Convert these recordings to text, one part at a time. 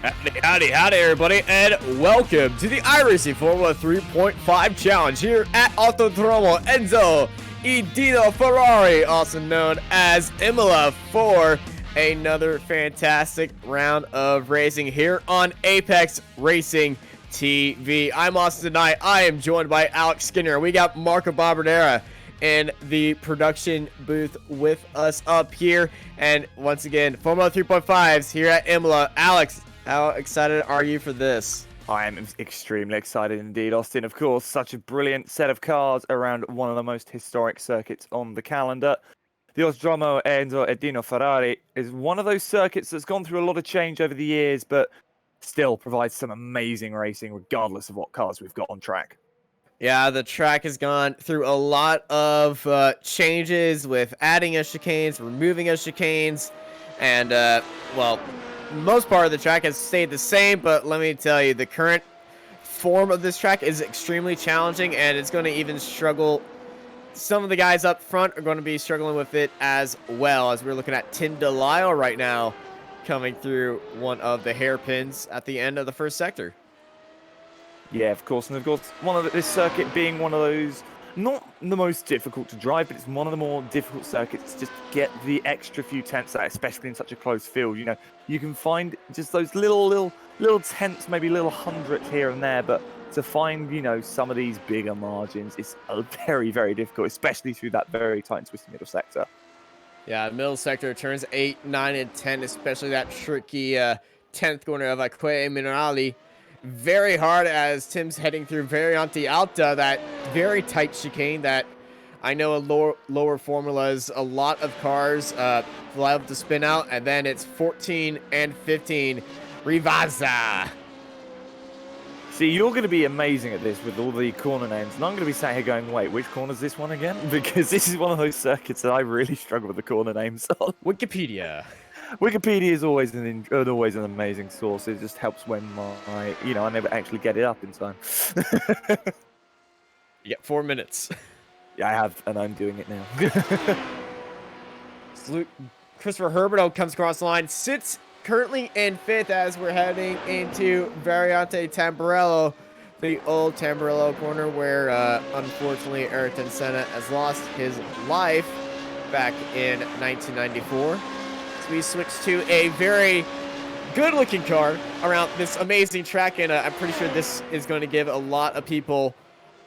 Howdy, everybody, and welcome to the iRacing Formula 3.5 Challenge here at Autodromo Enzo Edino Ferrari, also known as Imola, for another fantastic round of racing here on Apex Racing TV. I'm Austin Knight. I am joined by Alex Skinner. We got Marco Barbadera in the production booth with us up here. And once again, Formula 3.5s here at Imola. Alex, how excited are you for this? I am extremely excited indeed, Austin. Of course, such a brilliant set of cars around one of the most historic circuits on the calendar. The Autodromo Enzo Edino Ferrari is one of those circuits that's gone through a lot of change over the years, but still provides some amazing racing regardless of what cars we've got on track. Yeah, the track has gone through a lot of changes with adding of chicanes, removing of chicanes, and, well, most part of the track has stayed the same, but let me tell you, the current form of this track is extremely challenging, and it's going to even struggle. Some of the guys up front are going to be struggling with it as well, as we're looking at Tim Delisle right now coming through one of the hairpins at the end of the first sector. Yeah, of course, and of course, this circuit being one of those, not the most difficult to drive, but it's one of the more difficult circuits to just get the extra few tenths out, especially in such a close field. You know, you can find just those little tenths, maybe little hundredths here and there, but to find, you know, some of these bigger margins is very, very difficult, especially through that very tight and twisty middle sector. Yeah, middle sector turns 8, 9, and 10, especially that tricky 10th corner of Acque Minerali. Very hard as Tim's heading through Variante Alta, that very tight chicane that I know lower formulas, a lot of cars love to spin out, and then it's 14 and 15, Rivazza. See, you're going to be amazing at this with all the corner names, and I'm going to be sat here going, wait, which corner's this one again? Because this is one of those circuits that I really struggle with the corner names on. Wikipedia. Wikipedia is always an amazing source. It just helps when I never actually get it up in time. You get 4 minutes. Yeah, I have, and I'm doing it now. Christopher Herberto comes across the line, sits currently in 5th as we're heading into Variante Tamburello, the old Tamburello corner where, unfortunately, Ayrton Senna has lost his life back in 1994. So we switch to a very good-looking car around this amazing track, and I'm pretty sure this is going to give a lot of people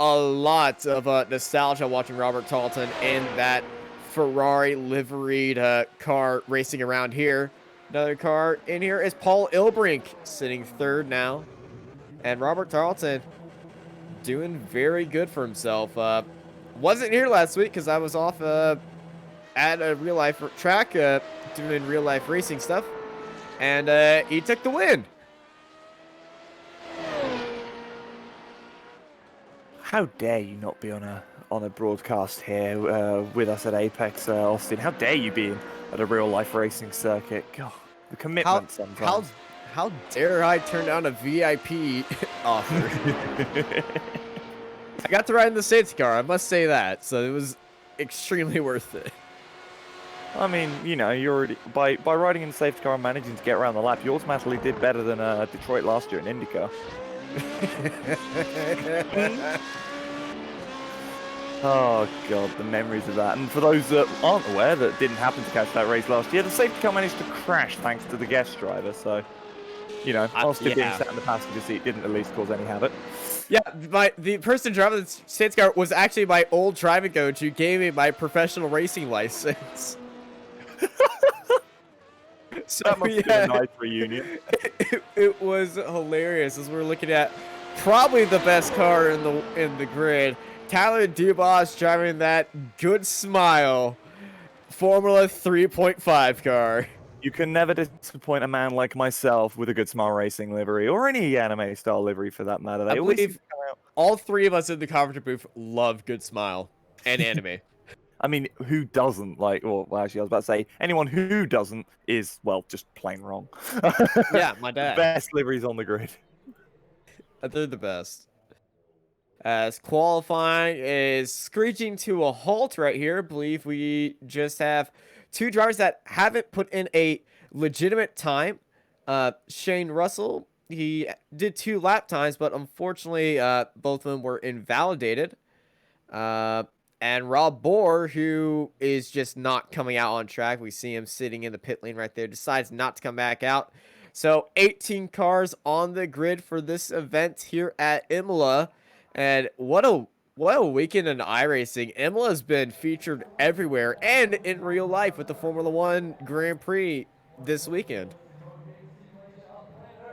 a lot of nostalgia watching Robert Tarleton in that Ferrari liveried car racing around here. Another car in here is Paul Ilbrink, sitting 3rd now. And Robert Tarleton doing very good for himself. Wasn't here last week because I was off at a real-life track doing real-life racing stuff. And he took the win. How dare you not be on a broadcast here with us at Apex, Austin? How dare you be at a real-life racing circuit? God, the commitment sometimes. How dare I turn down a VIP offer? I got to ride in the safety car, I must say that. So it was extremely worth it. I mean, you know, you already by riding in the safety car and managing to get around the lap, you automatically did better than Detroit last year in IndyCar. Oh god, the memories of that. And for those that aren't aware, that didn't happen to catch that race last year, the safety car managed to crash thanks to the guest driver. So, you know, Austin being sat in the passenger seat didn't at least cause any havoc. Yeah, the person driving the safety car was actually my old driving coach who gave me my professional racing license. So that must have been a nice reunion. It was hilarious as we're looking at probably the best car in the grid. Tyler Dubas driving that good smile Formula 3.5 car. You can never disappoint a man like myself with a good smile racing livery, or any anime style livery for that matter. I believe all 3 of us in the commentary booth love good smile and anime. I mean, who doesn't? Like, well, actually, I was about to say, anyone who doesn't is, well, just plain wrong. Yeah, my dad. Best liveries on the grid. They're the best. As qualifying is screeching to a halt right here. I believe we just have 2 drivers that haven't put in a legitimate time Shane Russell, he did 2 lap times, but unfortunately, both of them were invalidated. Uh, and Rob Bohr, who is just not coming out on track. We see him sitting in the pit lane right there, decides not to come back out. So 18 cars on the grid for this event here at Imola. And what a weekend in iRacing. Imola's been featured everywhere and in real life with the Formula One Grand Prix this weekend.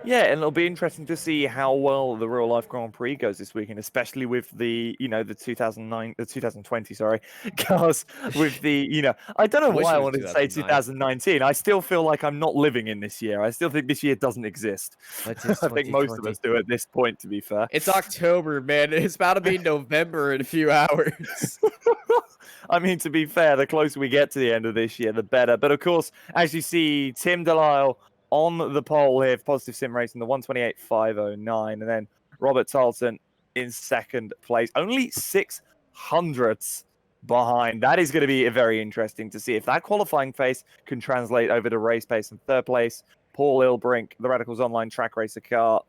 Yeah, and it'll be interesting to see how well the real life Grand Prix goes this weekend, especially with the, the 2020, sorry, cars with the, I don't know Wish why it I was wanted to say 2009. 2019. I still feel like I'm not living in this year. I still think this year doesn't exist. It is I think most of 2020. us do at this point, to be fair. It's October, man. It's about to be November in a few hours. I mean, to be fair, the closer we get to the end of this year, the better. But of course, as you see, Tim Delisle on the pole here for Positive Sim Racing, the 128.509, and then Robert Tarleton in second place, only 600ths behind. That is going to be very interesting to see if that qualifying pace can translate over to race pace. In third place, Paul Ilbrink, the Radicals Online track racer car,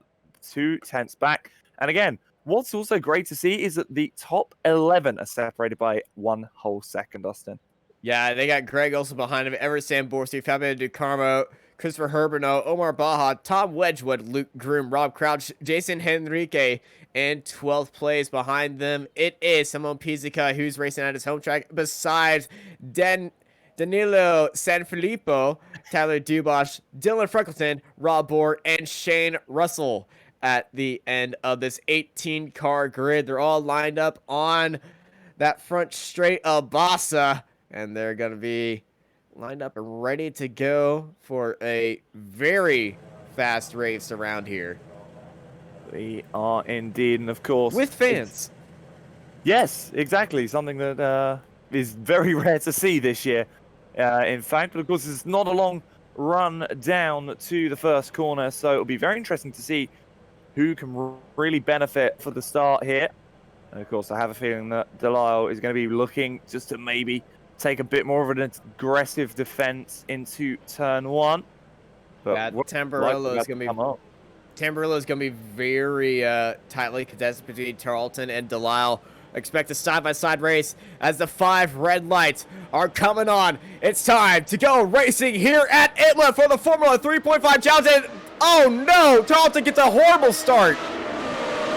2/10 back. And again, what's also great to see is that the top 11 are separated by 1 whole second, Austin. Yeah, they got Greg also behind him, Everett Samborski, Fabio DiCarmo, Christopher Herbino, Omar Baja, Tom Wedgwood, Luke Groom, Rob Crouch, Jason Henrique, and 12th place behind them. It is Simon Pizzica, who's racing at his home track, besides Danilo Sanfilippo, Tyler Dubosh, Dylan Freckleton, Rob Bohr, and Shane Russell at the end of this 18-car grid. They're all lined up on that front straight of Bassa, and they're going to be lined up and ready to go for a very fast race around here. We are indeed, and of course... With fans. Yes, exactly. Something that is very rare to see this year, in fact. But of course, it's not a long run down to the first corner, so it'll be very interesting to see who can really benefit for the start here. And of course, I have a feeling that Delisle is going to be looking just to maybe take a bit more of an aggressive defense into turn 1. But yeah, Tamburello is going to be... Tamburello is going to be very tightly contested between Tarleton and Delisle. Expect a side-by-side race as the 5 red lights are coming on. It's time to go racing here at Imola for the Formula 3.5 challenge. And oh no, Tarleton gets a horrible start.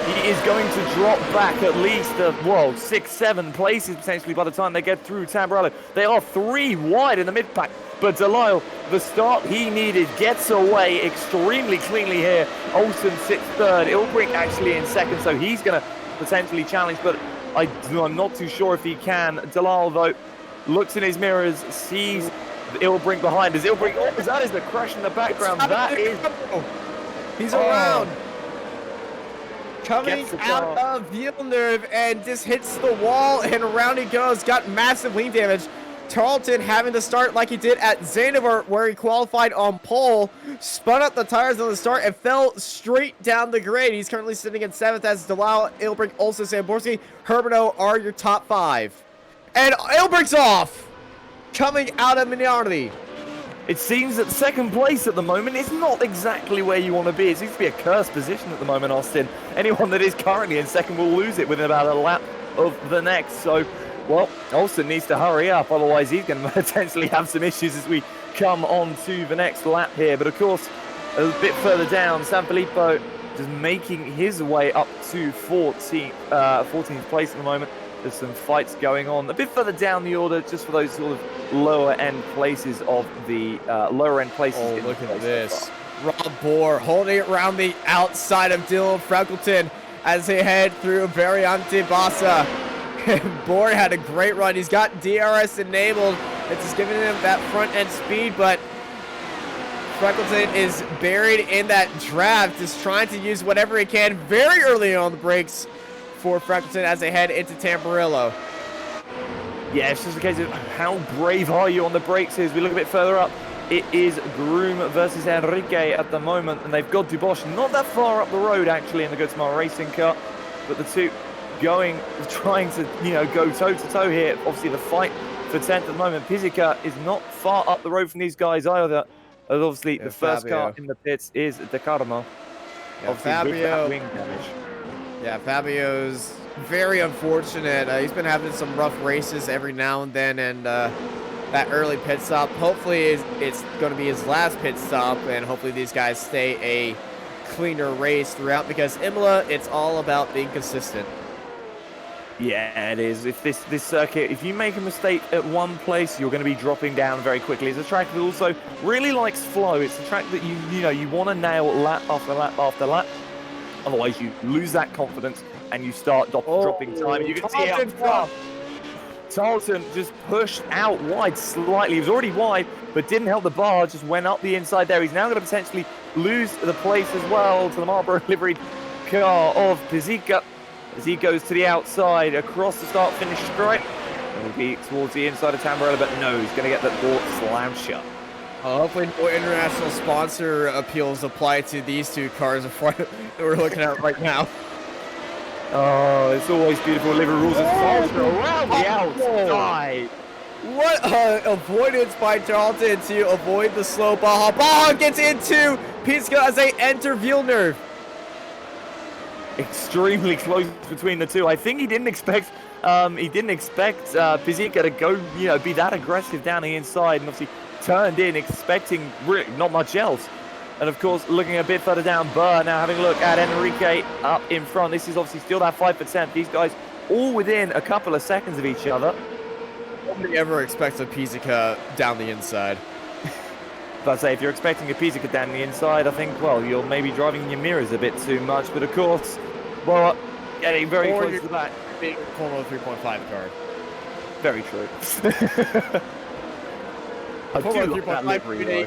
He is going to drop back at least, 6-7 places potentially by the time they get through Tamburello. They are 3 wide in the mid-pack. But Delisle, the start he needed, gets away extremely cleanly here. Olsen sits third. Ilbrink actually in second, so he's going to potentially challenge, but I'm not too sure if he can. Delisle, though, looks in his mirrors, sees Ilbrink behind. Is Ilbrink... Oh, that is the crash in the background. That is... He's around. Coming out of Villeneuve and just hits the wall, and around he goes. Got massive lean damage. Tarleton having to start like he did at Zanzibar, where he qualified on pole, spun up the tires on the start, and fell straight down the grade. He's currently sitting in 7th as Delisle, Ilbrink, also Samborski, Herbino are your top 5. And Ilbrink's off! Coming out of minority. It seems that second place at the moment is not exactly where you want to be. It seems to be a cursed position at the moment, Austin. Anyone that is currently in second will lose it within about a lap of the next. So, well, Olsen needs to hurry up, otherwise he's going to potentially have some issues as we come on to the next lap here. But of course, a bit further down, Sanfilippo just making his way up to 14th place at the moment. There's some fights going on a bit further down the order, just for those sort of lower end places of the lower end places. Oh, look at this. Rob Bohr holding it around the outside of Dylan Freckleton as they head through Variante Bassa. Bohr had a great run. He's got DRS enabled. It's just giving him that front end speed, but Freckleton is buried in that draft, just trying to use whatever he can very early on the brakes for Freckleton as they head into Tamburello. Yeah, it's just a case of how brave are you on the brakes here. As we look a bit further up, it is Groom versus Enrique at the moment, and they've got Dubosh not that far up the road actually in the Good Smile Racing car, but the two trying to, go toe-to-toe here. Obviously the fight for 10th at the moment. Pizzica is not far up the road from these guys either. And obviously, Yeah, the first car Fabio. in the pits is De Carmo. Yeah, Obviously, with that Fabio. wing damage. Yeah, Fabio's very unfortunate. He's been having some rough races every now and then, and that early pit stop, hopefully it's going to be his last pit stop, and hopefully these guys stay a cleaner race throughout, because Imola, it's all about being consistent. Yeah, it is. If this circuit, if you make a mistake at one place, you're going to be dropping down very quickly. It's a track that also really likes flow. It's a track that you want to nail lap after lap after lap. Otherwise, you lose that confidence and you start dropping time. And you can see it up front. Tarleton just pushed out wide slightly. He was already wide, but didn't help the bar. Just went up the inside there. He's now going to potentially lose the place as well to the Marlboro liveried car of Pizzica. As he goes to the outside, across the start-finish stripe. It'll be towards the inside of Tamburello, but no, he's going to get that door slammed shut. Hopefully no international sponsor appeals apply to these two cars that we're looking at right now. Oh, it's always beautiful. Liver rules of Tarleton around the outside. What avoidance by Tarleton to avoid the slow Baja. Baja gets into Pizzica as they enter Villeneuve. Extremely close between the two. I think he didn't expect Pizzica to go, be that aggressive down the inside, and obviously turned in expecting really not much else. And of course, looking a bit further down, Burr now having a look at Enrique up in front. This is obviously still that 5%. These guys all within a couple of seconds of each other. Nobody ever expects a Pizzica down the inside. But I say, if you're expecting a Pizzica down the inside, I think, well, you're maybe driving in your mirrors a bit too much. But of course, well, getting very close to that. Being a Formula 3.5 car. Very true. I do love that livery, though.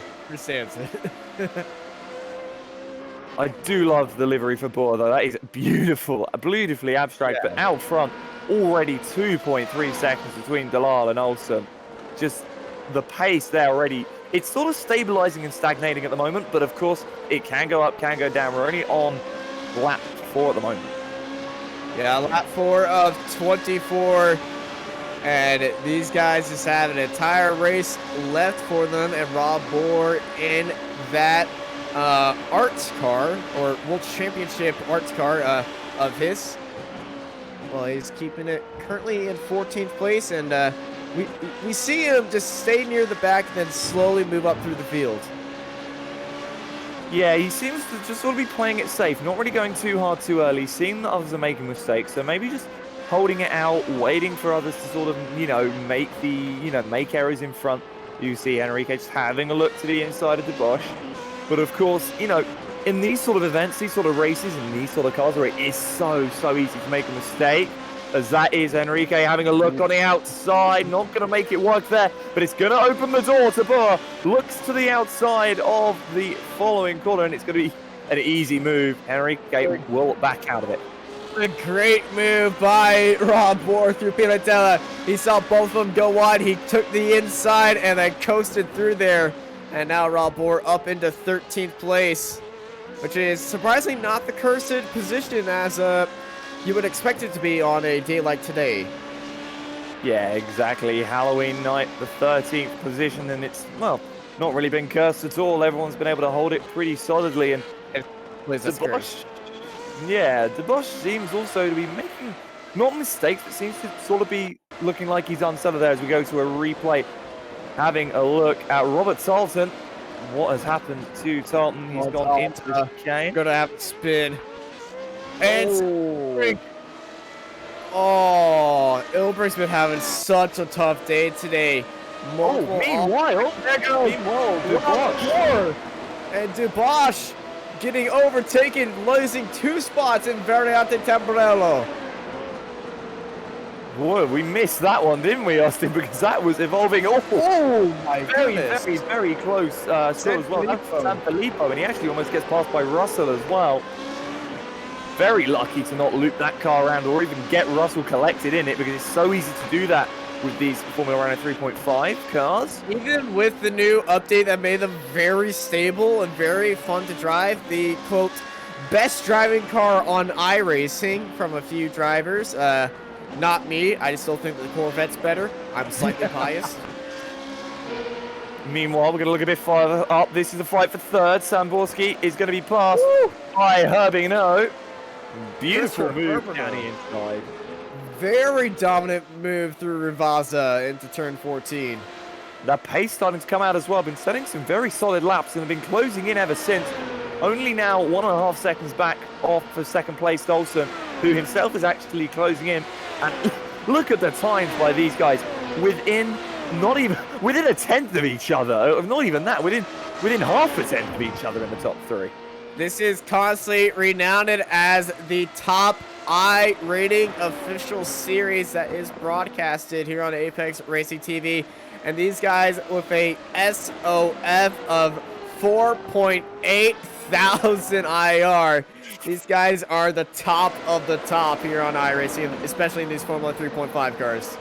I do love the livery for Bora, though. That is beautiful, beautifully abstract. Yeah. But out front, already 2.3 seconds between Dalal and Olsen. Just the pace there already. It's sort of stabilizing and stagnating at the moment, but of course, it can go up, can go down. We're only on lap 4 at the moment. Yeah, lap 4 of 24. And these guys just have an entire race left for them. And Rob Bohr in that arts car, or World Championship arts car of his. Well, he's keeping it currently in 14th place. And we see him just stay near the back and then slowly move up through the field. Yeah, he seems to just sort of be playing it safe, not really going too hard too early, seeing that others are making mistakes, so maybe just holding it out, waiting for others to sort of, make errors in front. You see Enrique just having a look to the inside of the Bosch. But of course, in these sort of events, these sort of races, and these sort of cars where it is so easy to make a mistake, as that is Enrique having a look on the outside, not going to make it work there, but it's going to open the door to Burr. Looks to the outside of the following corner, and it's going to be an easy move. Enrique will back out of it. A great move by Rob Bohr through Pilatella. He saw both of them go wide. He took the inside and then coasted through there. And now Rob Bohr up into 13th place, which is surprisingly not the cursed position as you would expect it to be on a day like today. Yeah, exactly. Halloween night, the 13th position, and it's, well, not really been cursed at all. Everyone's been able to hold it pretty solidly. And the Bosch seems also to be making, not mistakes, but seems to sort of be looking like he's unsettled there as we go to a replay. Having a look at Robert Tarleton. What has happened to Tarleton? He's gone into the chicane. Gonna have to spin. And Ilbrick's been having such a tough day today. Meanwhile, Dubois. And Dubois getting overtaken, losing 2 spots in Variante Tamburello. Boy, we missed that one, didn't we, Austin? Because that was evolving. My goodness. Very close still as well. That's Sanfilippo, and he actually almost gets passed by Russell as well. Very lucky to not loop that car around or even get Russell collected in it, because it's so easy to do that with these Formula 1 3.5 cars. Even with the new update that made them very stable and very fun to drive, the, quote, best driving car on iRacing from a few drivers. Not me. I still think that the Corvette's better. I'm slightly biased. Meanwhile, we're going to look a bit farther up. This is a fight for third. Samborski is going to be passed by Herbino. Beautiful move down the inside. Very dominant move through Rivazza into turn 14. That pace starting to come out as well. Been setting some very solid laps and have been closing in ever since. Only now 1.5 seconds back off for second place Dolson, who himself is actually closing in. And look at the times by these guys within a tenth of each other. Not even that, within half a tenth of each other in the top three. This is constantly renowned as the top iRacing official series that is broadcasted here on Apex Racing TV. And these guys with a SOF of 4.8 thousand IR. These guys are the top of the top here on iRacing, especially in these Formula 3.5 cars.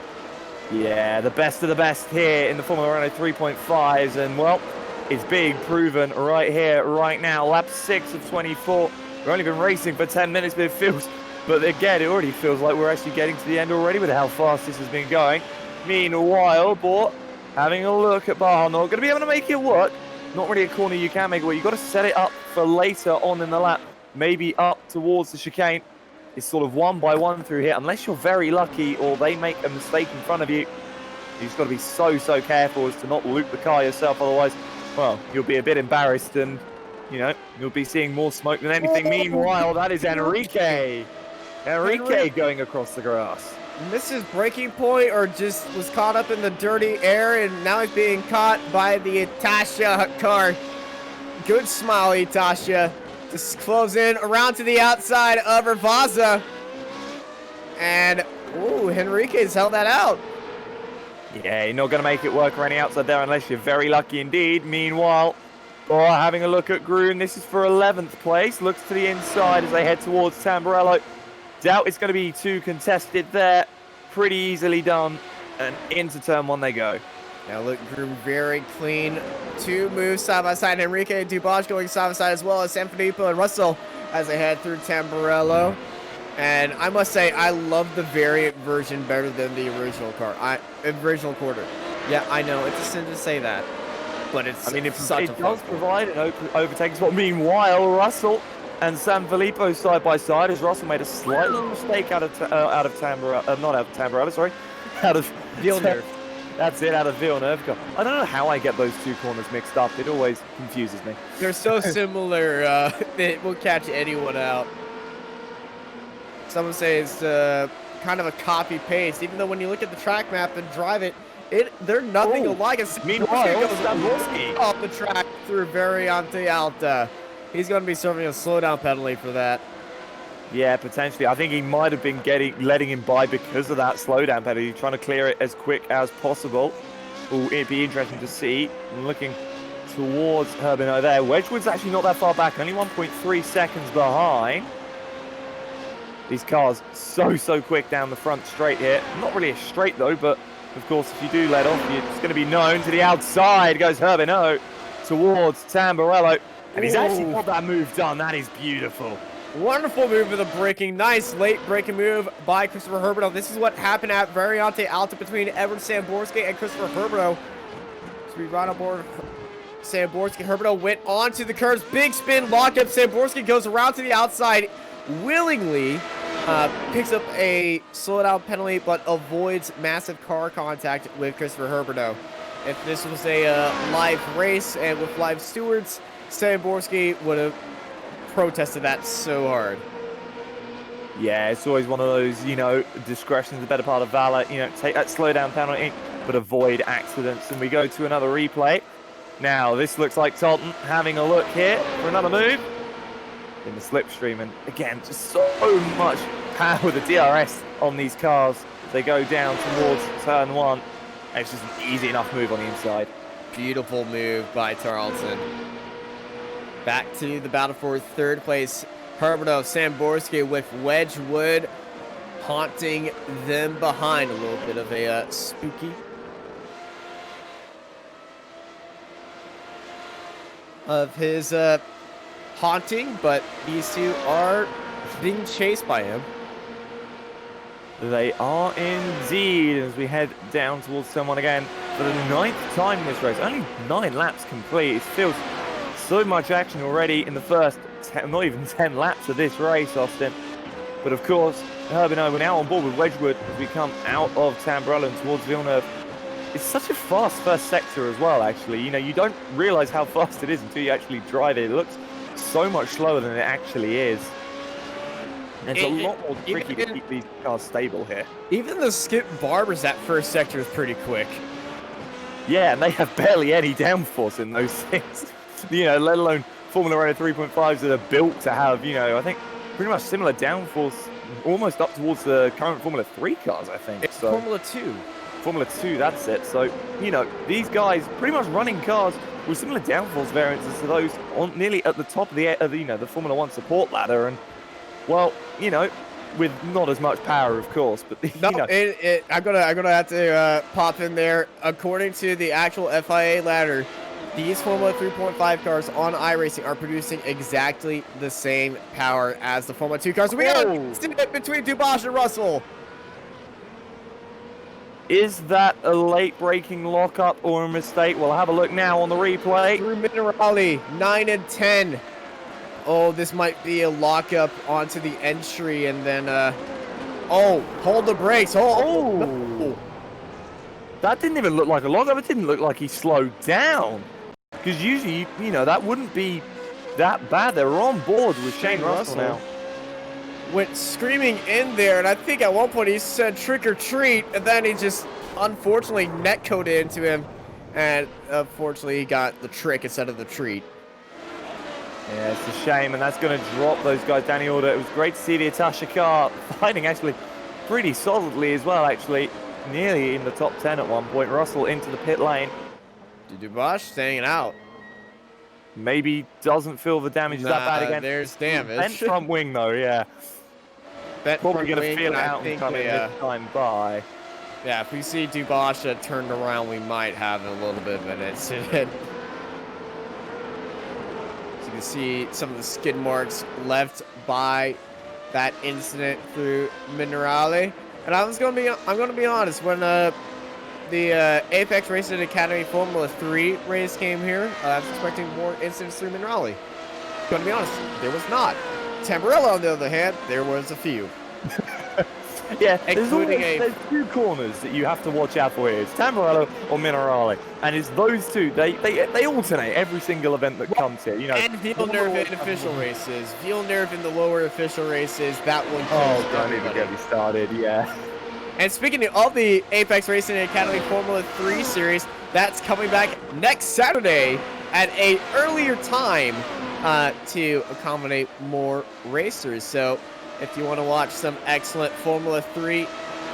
Yeah, the best of the best here in the Formula Renault 3.5s, and well, it's being proven right here, right now. Lap 6 of 24. We've only been racing for 10 minutes, but again, it already feels like we're actually getting to the end already with how fast this has been going. Meanwhile, Bort having a look at Baha, not going to be able to make it work. Not really a corner you can make it work. You've got to set it up for later on in the lap, maybe up towards the chicane. It's sort of one by one through here, unless you're very lucky or they make a mistake in front of you. You've just got to be so careful as to not loop the car yourself, otherwise, well, you'll be a bit embarrassed and, you know, you'll be seeing more smoke than anything. Meanwhile, that is Enrique. Enrique going across the grass. Misses braking point or just was caught up in the dirty air, and now he's being caught by the Itasha car. Good smile, Itasha. Just close in around to the outside of Rivazza. And, ooh, Henrique's held that out. Yeah, you're not going to make it work around the outside there unless you're very lucky indeed. Meanwhile, having a look at Groom. This is for 11th place. Looks to the inside as they head towards Tamburello. Doubt it's going to be too contested there. Pretty easily done. And into turn 1 they go. Now look, Groom very clean. 2 moves side by side. Enrique and Dubaj going side by side, as well as Sanfilippo and Russell as they head through Tamburello. And I must say, I love the variant version better than the original car. Original quarter. Yeah, I know, it's a sin to say that. But it's, it such a does provide an overtaking spot. Meanwhile, Russell and Sanfilippo side by side, as Russell made a slight little mistake out of Villeneuve. That's it, out of Villeneuve. I don't know how I get those two corners mixed up. It always confuses me. They're so similar, it will catch anyone out. Someone says kind of a copy paste, even though when you look at the track map and drive it, they're nothing alike. Meanwhile, goes off the track through Variante Alta. He's going to be serving a slowdown penalty for that. Yeah, potentially. I think he might have been letting him by because of that slowdown penalty, trying to clear it as quick as possible. Ooh, it'd be interesting to see. Looking towards Herbino there. Wedgwood's actually not that far back, only 1.3 seconds behind. These cars so quick down the front straight here. Not really a straight though, but of course if you do let off, it's going to be known. To the outside goes Herbino towards Tamburello. And he's actually got that move done. That is beautiful. Wonderful move with the braking. Nice late braking move by Christopher Herbino. This is what happened at Variante Alta between Edward Samborski and Christopher Herbino. So we run aboard Samborski. Herbino went onto the curves. Big spin lockup. Samborski goes around to the outside willingly. Picks up a slowdown penalty, but avoids massive car contact with Christopher Herbino. If this was a live race and with live stewards, Samborski would have protested that so hard. Yeah, it's always one of those, you know, discretion is the better part of valor. You know, take that slowdown penalty, but avoid accidents. And we go to another replay. Now, this looks like Tolton having a look here for another move in the slipstream. And again, just so much power with the DRS on these cars as they go down towards turn 1. And it's just an easy enough move on the inside. Beautiful move by Tarleton. Back to the battle for third place. Herbino, Samborski with Wedgwood haunting them behind. A little bit of a spooky of his haunting, but these two are being chased by him. They are indeed, as we head down towards someone again. for the 9th time in this race. Only 9 laps complete. It feels so much action already in the first, not even 10 laps of this race, Austin. But of course, Herb and I were now on board with Wedgwood as we come out of Tamburello and towards Villeneuve. It's such a fast first sector as well, actually. You know, you don't realise how fast it is until you actually drive it. It looks so much slower than it actually is. And it's a lot more tricky to keep these cars stable here. Even the Skip Barbers, that first sector is pretty quick. Yeah, and they have barely any downforce in those things. You know, let alone Formula Renault 3.5s that are built to have, you know, I think pretty much similar downforce, almost up towards the current Formula 3 cars, I think. It's so, Formula 2. Formula 2, that's it. So, you know, these guys pretty much running cars with similar downforce variances to those on nearly at the top of the you know, the Formula 1 support ladder. And, well, you know, with not as much power, of course, but No, you know. I'm gonna have to pop in there. According to the actual FIA ladder, these Formula 3.5 cars on iRacing are producing exactly the same power as the Formula 2 cars. We got a incident between Dubois and Russell. Is that a late braking lockup or a mistake? We'll have a look now on the replay. Through Minerali, 9 and 10. Oh, this might be a lockup onto the entry, and then, oh, hold the brakes. Oh, no. That didn't even look like a lockup. It didn't look like he slowed down. Because usually, you know, that wouldn't be that bad. They're on board with Shane Russell now. Went screaming in there, and I think at one point he said trick or treat, and then he just unfortunately netcoded into him, and unfortunately he got the trick instead of the treat. Yeah, it's a shame, and that's going to drop those guys down the order. It was great to see the Atasha car fighting actually pretty solidly as well, actually. Nearly in the top 10 at one point. Russell into the pit lane. Dubois staying out. Maybe doesn't feel the damage is that bad again. There's damage. Bent front wing though, yeah. Probably going to feel it out and come in this time by. Yeah, if we see Dubois turned around, we might have a little bit of an incident. So you can see some of the skid marks left by that incident through Minerale. And I'm gonna be honest, when the Apex Racing Academy Formula 3 race came here, I was expecting more incidents through Minerale. Gonna be honest, there was not. Tamburello, on the other hand, there was a few. Yeah, there's 2 corners that you have to watch out for here. It's Tamburello or Minerale. And it's those two. They alternate every single event that comes here. You know, and Villeneuve in official races. Villeneuve in the lower official races. That one. Oh, don't even get me started. Yeah. And speaking of the Apex Racing Academy Formula 3 series, that's coming back next Saturday at an earlier time to accommodate more racers. So if you want to watch some excellent Formula 3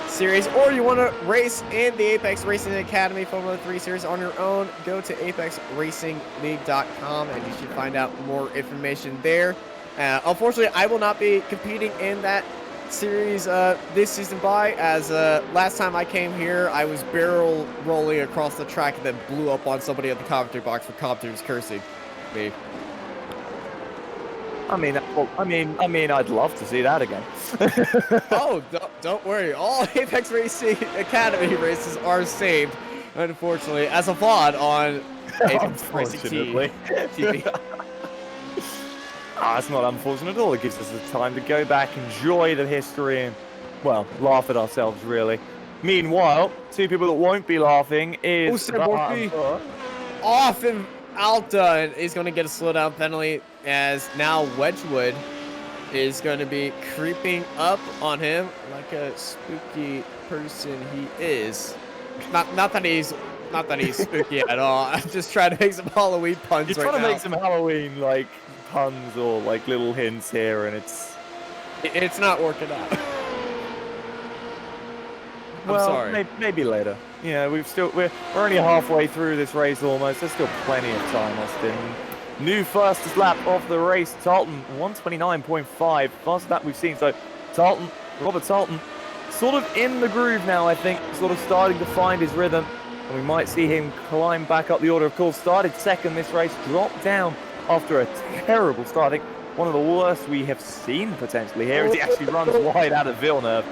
series, or you want to race in the Apex Racing Academy Formula 3 series on your own, go to apexracingleague.com and you should find out more information there. Unfortunately, I will not be competing in that series this season as last time I came here, I was barrel rolling across the track and then blew up on somebody at the commentary box for commentators cursing me. I mean, I'd love to see that again. Oh, don't worry. All Apex Racing Academy races are saved, unfortunately, as a VOD on Apex Racing TV. It's not unfortunate at all. It gives us the time to go back, enjoy the history, and, well, laugh at ourselves, really. Meanwhile, 2 people that won't be laughing is off in Alta, and he's going to get a slowdown penalty, as now Wedgwood is going to be creeping up on him like a spooky person he is. Not that he's spooky at all. I'm just trying to make some Halloween puns right now. You're trying to make some Halloween, like, puns or, like, little hints here, and it's not working out. Well, I'm sorry. Maybe later. Yeah, we're only halfway through this race almost. There's still plenty of time, Austin. New fastest lap of the race, Tarleton, 129.5. Fastest lap we've seen. So, Robert Tarleton, sort of in the groove now, I think. Sort of starting to find his rhythm. And we might see him climb back up the order. Of course, started second this race, dropped down after a terrible start. I think one of the worst we have seen potentially here as he actually runs wide out of Villeneuve.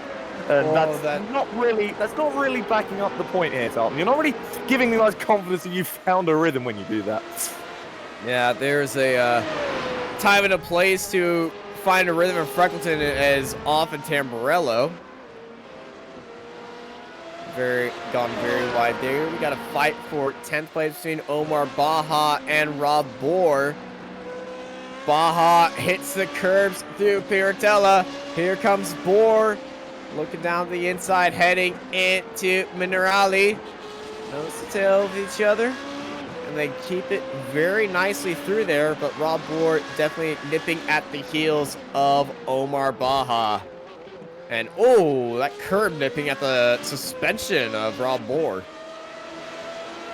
And Oh, that's not really backing up the point here, Dalton. You're not really giving the guys confidence that you found a rhythm when you do that. Yeah, there's a time and a place to find a rhythm, and Freckleton is off in Tamburello. Gone very wide there. We got a fight for 10th place between Omar Baja and Rob Bohr. Baja hits the curbs through Piratella. Here comes Bohr, looking down the inside, heading into Minerali. Nose to tail of each other, and they keep it very nicely through there, but Rob Bohr definitely nipping at the heels of Omar Baja. And, oh, that curb nipping at the suspension of Rob Bohr.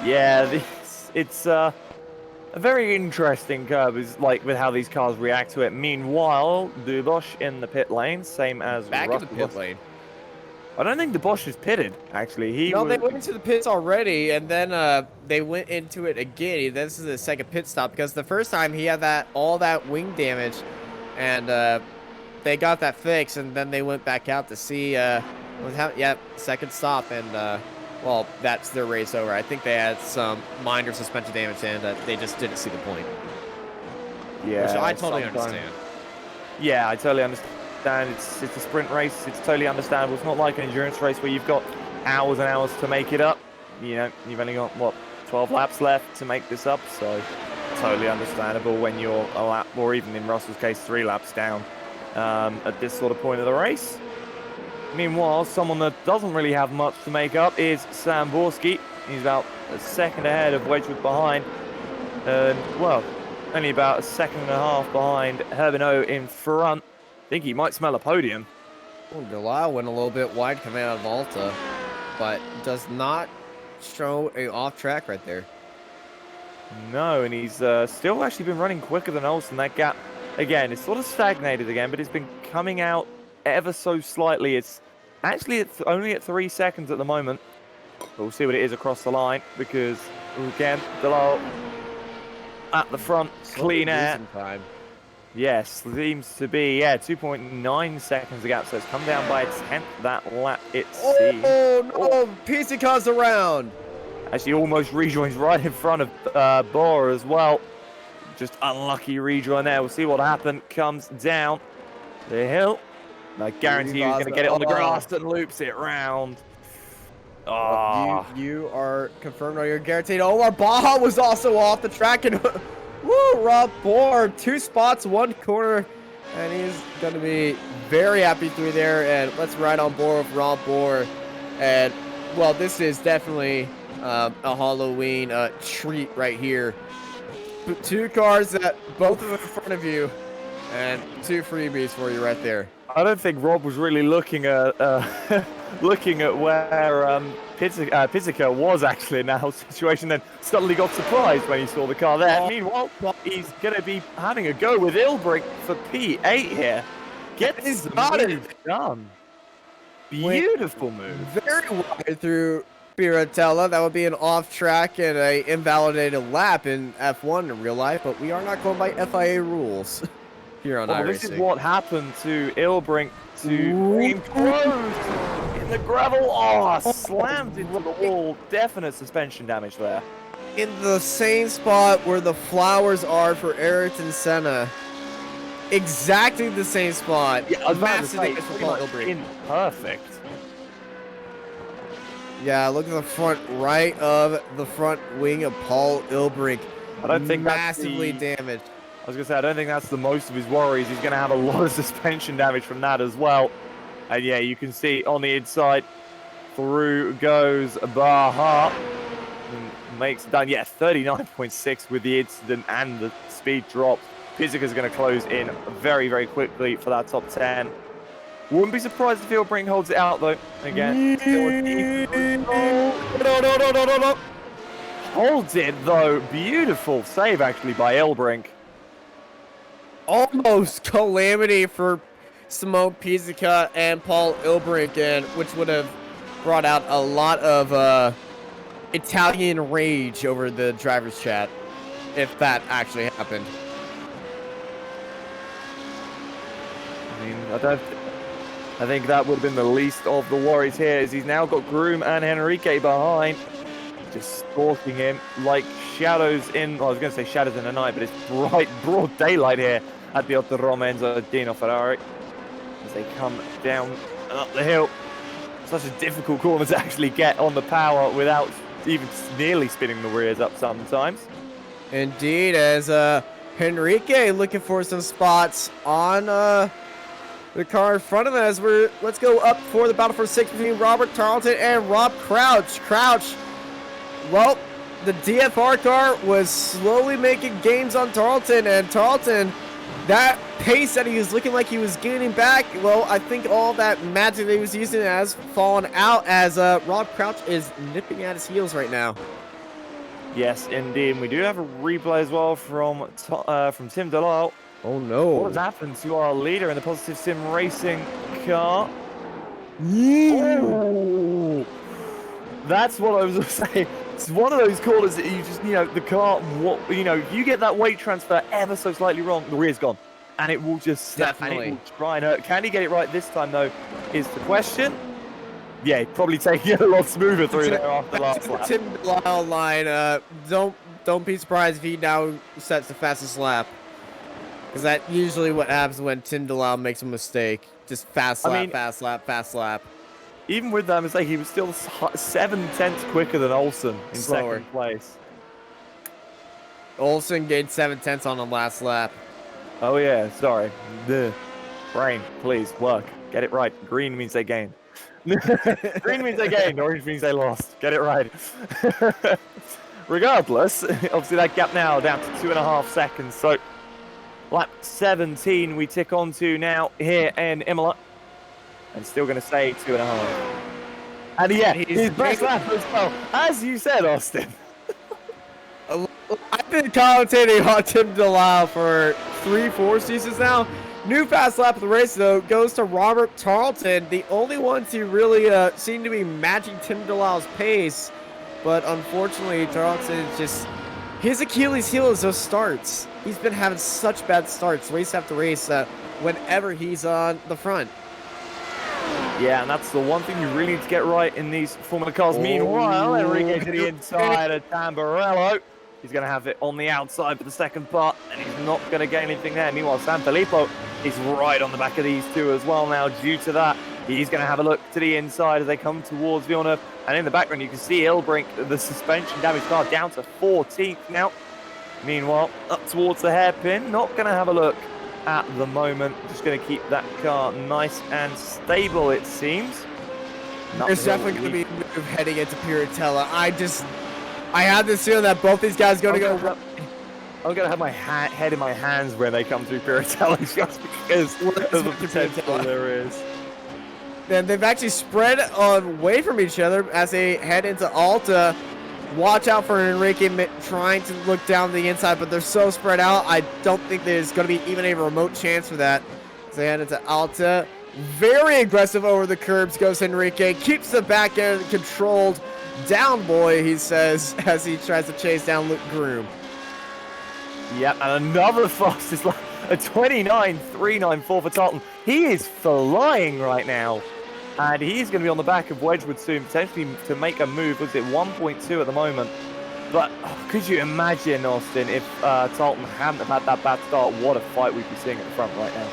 Yeah, it's a very interesting curve, is like with how these cars react to it. Meanwhile, Dubosh in the pit lane, same as Back in the Russell. pit lane. I don't think Dubosh is pitted, actually. No, they went into the pits already, and then they went into it again. This is the second pit stop, because the first time he had all that wing damage, and they got that fixed, and then they went back out to see second stop, and well, that's their race over. I think they had some minor suspension damage, and they just didn't see the point. Yeah, which I totally understand. Yeah, I totally understand. It's a sprint race. It's totally understandable. It's not like an endurance race where you've got hours and hours to make it up. You know, you've only got, what, 12 laps left to make this up, so totally understandable when you're a lap, or even in Russell's case, 3 laps down at this sort of point of the race. Meanwhile, someone that doesn't really have much to make up is Sam Borski. He's about a second ahead of Wedgwood behind, and, well, only about a second and a half behind Herbino in front. I think he might smell a podium. Oh, Delisle went a little bit wide coming out of Volta, but does not show a off track right there. No, and he's still actually been running quicker than Olsen. That gap, again, it's sort of stagnated again, but it's been coming out ever so slightly. It's actually only at 3 seconds at the moment. We'll see what it is across the line, because, again, Delisle at the front, clean air. Time. Yes, seems to be, yeah, 2.9 seconds the gap, so it's come down by a 10th that lap, it seems. Oh, no, Pizzica's around. Actually, almost rejoins right in front of Bora as well. Just unlucky rejoin there. We'll see what happened. Comes down the hill. I guarantee he's going to get it on the grass and loops it round. Oh. You are confirmed on your guaranteed. Omar Baja was also off the track, and woo, Rob Bohr, 2 spots, 1 corner, and he's going to be very happy through there. And let's ride on board with Rob Bohr. And, well, this is definitely a Halloween treat right here. 2 cars that both of them in front of you, and 2 freebies for you right there. I don't think Rob was really looking at looking at where Pizzica was actually in that whole situation, then suddenly got surprised when he saw the car there. Meanwhile, he's going to be having a go with Ilbrink for P8 here. Get this done. Beautiful move. Very wide through Piratella. That would be an off track and a invalidated lap in F1 in real life, but we are not going by FIA rules here on iRacing. This is what happened to Ilbrink to bring close in the gravel. Oh, slammed into the wall. Definite suspension damage there. In the same spot where the flowers are for Ayrton Senna. Exactly the same spot. Yeah, massive damage for Paul Ilbrink. Perfect. Yeah, look at the front right of the front wing of Paul Ilbrink. I don't think massively damaged. I was going to say, I don't think that's the most of his worries. He's going to have a lot of suspension damage from that as well. And yeah, you can see on the inside, through goes Baha. Makes it done, yeah, 39.6 with the incident and the speed drop. Pizzica's going to close in very, very quickly for that top 10. Wouldn't be surprised if Ilbrink holds it out, though. Again, no. Holds it, though. Beautiful save, actually, by Ilbrink. Almost calamity for Simone Pizzica and Paul Ilbrink, and which would have brought out a lot of Italian rage over the driver's chat if that actually happened. I mean, I don't. I think that would have been the least of the worries here, as he's now got Groom and Henrique behind, just stalking him like shadows in, well, I was going to say shadows in the night, but it's broad daylight here at the Autodromo Enzo Dino Ferrari as they come down and up the hill. Such a difficult corner to actually get on the power without even nearly spinning the rears up sometimes. Indeed, as Henrique looking for some spots on the car in front of him, as let's go up for the battle for 6 between Robert Tarleton and Rob Crouch. Well, the DFR car was slowly making gains on Tarleton, and Tarleton, that pace that he was looking like he was gaining back, well, I think all that magic that he was using has fallen out, as Rob Crouch is nipping at his heels right now. Yes, indeed. And we do have a replay as well from Tim Delisle. Oh no. What has happened to our leader in the Positive Sim Racing car? Yeah. That's what I was going to say. It's one of those corners that you just, the car, you get that weight transfer ever so slightly wrong, the rear's gone. And it will just snap, and it will try and hurt. Can he get it right this time, though, is the question. Yeah, probably taking it a lot smoother through there after last lap. Tim Delisle line, don't be surprised if he now sets the fastest lap. Because that's usually what happens when Tim Delisle makes a mistake. Just fast lap. Even with that mistake, he was still 7/10 quicker than Olsen in second place. Olsen gained 7/10 on the last lap. Oh yeah, sorry. The brain, please work. Get it right. Green means they gained. Green means they gained. Orange means they lost. Get it right. Regardless, obviously that gap now down to 2.5 seconds. So lap 17 we tick on to now here in Imola. And still going to say 2.5. And yeah, his best lap as well. As you said, Austin. I've been commentating on Tim Delisle for 3-4 seasons now. New fast lap of the race, though, goes to Robert Tarleton. The only one to really seem to be matching Tim Delisle's pace. But unfortunately, Tarleton just... his Achilles heel is those starts. He's been having such bad starts, race after race, whenever he's on the front. Yeah, and that's the one thing you really need to get right in these Formula cars. Meanwhile, Enrique to the inside of Tamburello. He's going to have it on the outside for the second part, and he's not going to get anything there. Meanwhile, Sanfilippo is right on the back of these two as well now. Due to that, he's going to have a look to the inside as they come towards Villeneuve. And in the background, you can see Ilbrink, the suspension damage car, down to 14th now. Meanwhile, up towards the hairpin, not going to have a look at the moment. Just going to keep that car nice and stable, it seems. There's definitely going to be a move heading into Piratella. I have this feeling that both these guys are going to go. I'm going to have my head in my hands when they come through Piratella just because of the potential there is. And they've actually spread away from each other as they head into Alta. Watch out for Enrique trying to look down the inside, but they're so spread out. I don't think there's going to be even a remote chance for that. So they head into Alta. Very aggressive over the curbs goes Enrique. Keeps the back end controlled. Down boy, he says, as he tries to chase down Luke Groom. Yep, and another fastest lap, a 29.394 for Tarleton. He is flying right now. And he's going to be on the back of Wedgwood soon, potentially to make a move. Was it 1.2 at the moment? But could you imagine, Austin, if Tarleton hadn't have had that bad start, what a fight we'd be seeing at the front right now.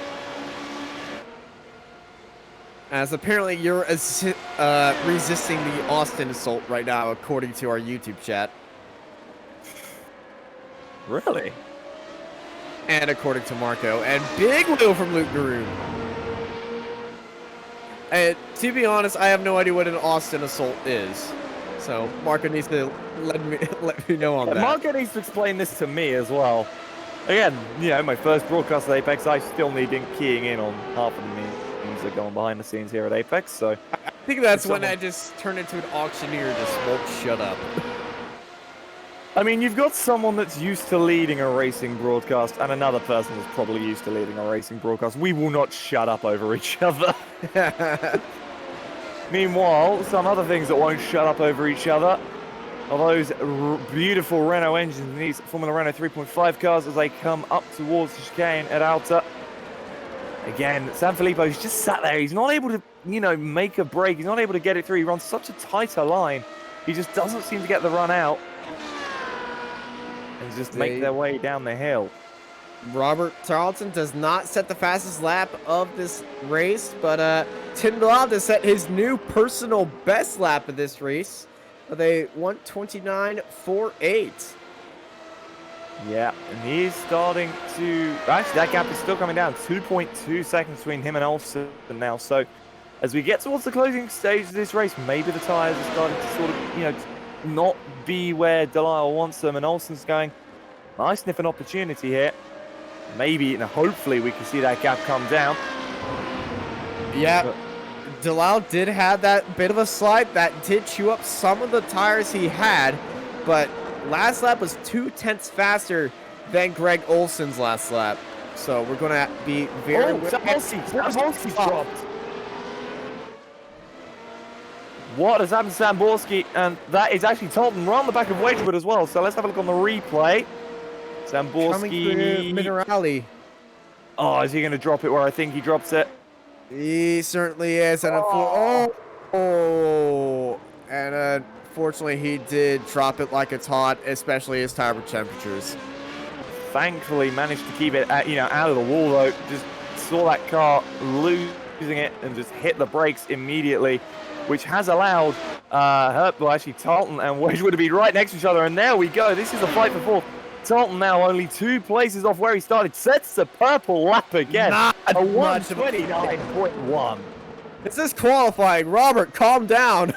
As apparently you're resisting the Austin assault right now, according to our YouTube chat. Really? And according to Marco. And big wheel from Luke Groom. And to be honest, I have no idea what an Austin assault is. So Marco needs to let me know on that. Marco needs to explain this to me as well. Again, my first broadcast at Apex, I still need keying in on half of the things that go on behind the scenes here at Apex. So I think that's when I just turned into an auctioneer and just won't shut up. I mean, you've got someone that's used to leading a racing broadcast and another person that's probably used to leading a racing broadcast. We will not shut up over each other. Meanwhile, some other things that won't shut up over each other are those beautiful Renault engines in these Formula Renault 3.5 cars as they come up towards the chicane at Alta. Again, Sanfilippo's just sat there. He's not able to, you know, make a break. He's not able to get it through. He runs such a tighter line. He just doesn't seem to get the run out. And just make their way down the hill. Robert Tarleton does not set the fastest lap of this race, but Tim Bilal has set his new personal best lap of this race with a 1:29.48. Yeah, and he's starting to... Actually, that gap is still coming down. 2.2 seconds between him and Olsen now. So, as we get towards the closing stage of this race, maybe the tyres are starting to sort of, you know, not be where Delisle wants them. And Olsen's going, nice sniffing opportunity here. Maybe, and hopefully, we can see that gap come down. Yeah, but Delisle did have that bit of a slide that did chew up some of the tires he had, but last lap was 0.2 faster than Greg Olson's last lap. So we're going to be very... Zamborski's dropped. What has happened to Zamborski? And that is actually Tolton around the back of Wedgwood as well. So let's have a look on the replay. Zamborski... Coming through Minerali. Oh, is he going to drop it where I think he drops it? He certainly is. And and unfortunately, he did drop it like it's hot, especially his tire temperatures. Thankfully, managed to keep it, you know, out of the wall though. Just saw that car losing it and just hit the brakes immediately, which has allowed actually Tarleton and Wedgwood to be right next to each other. And there we go. This is a fight for fourth. Tarleton now only 2 places off where he started. Sets the purple lap again. Not a much of a 1:29.1. This is qualifying. Robert, calm down.